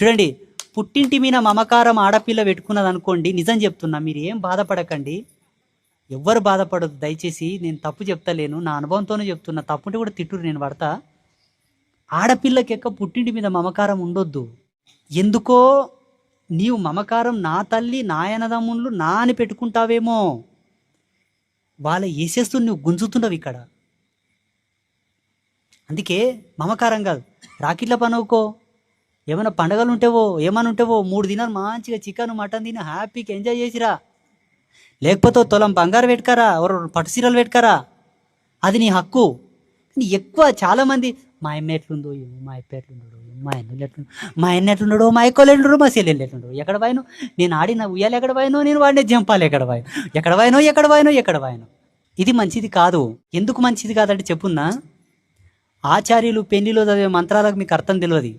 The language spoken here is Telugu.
చూడండి, పుట్టింటి మీద మమకారం ఆడపిల్ల పెట్టుకున్నది అనుకోండి, నిజం చెప్తున్నా, మీరు ఏం బాధపడకండి, ఎవ్వరు బాధపడదు దయచేసి. నేను తప్పు చెప్తలేను, నా అనుభవంతోనే చెప్తున్నా. తప్పుంటే కూడా తిట్టురు, నేను పడతా. ఆడపిల్లకి పుట్టింటి మీద మమకారం ఉండొద్దు. ఎందుకో నీవు మమకారం నా తల్లి నాయనదమ్ముళ్ళు నా అని పెట్టుకుంటావేమో, వాళ్ళ వేసేస్తూ నువ్వు గుంజుతున్నావు ఇక్కడ. అందుకే మమకారం కాదు, రాకిట్ల పనుకో. ఏమైనా పండగలు ఉంటేవో ఏమైనా ఉంటేవో 3 దినాలు మంచిగా చికెన్ మటన్ తిని హ్యాపీగా ఎంజాయ్ చేసిరా. లేకపోతే తులం బంగారు పెట్టుకరా, ఎవరు పట్టు సీరలు పెట్టుకరా, అది నీ హక్కు. కానీ ఎక్కువ చాలామంది మా అమ్మ ఎట్లుందో ఏమో, మా అప్ప ఎట్లుండడు, మా అన్నలు ఎట్లుండో, మా అన్న ఎట్లుండడు, మా ఎక్కలు ఎట్లుండడు, మా చెల్లెళ్ళు ఎట్లుండడు, ఎక్కడ పోయినో నేను ఆడిన ఉయ్యాలు ఎక్కడ పోయినో, నేను వాడిన జంపాలు ఎక్కడ పోయినో, ఎక్కడ పోయినో. ఇది మంచిది కాదు. ఎందుకు మంచిది కాదంటే చెప్పున్నా, ఆచార్యులు పెళ్లిలో చదివే మంత్రాలకు మీకు అర్థం తెలియదు.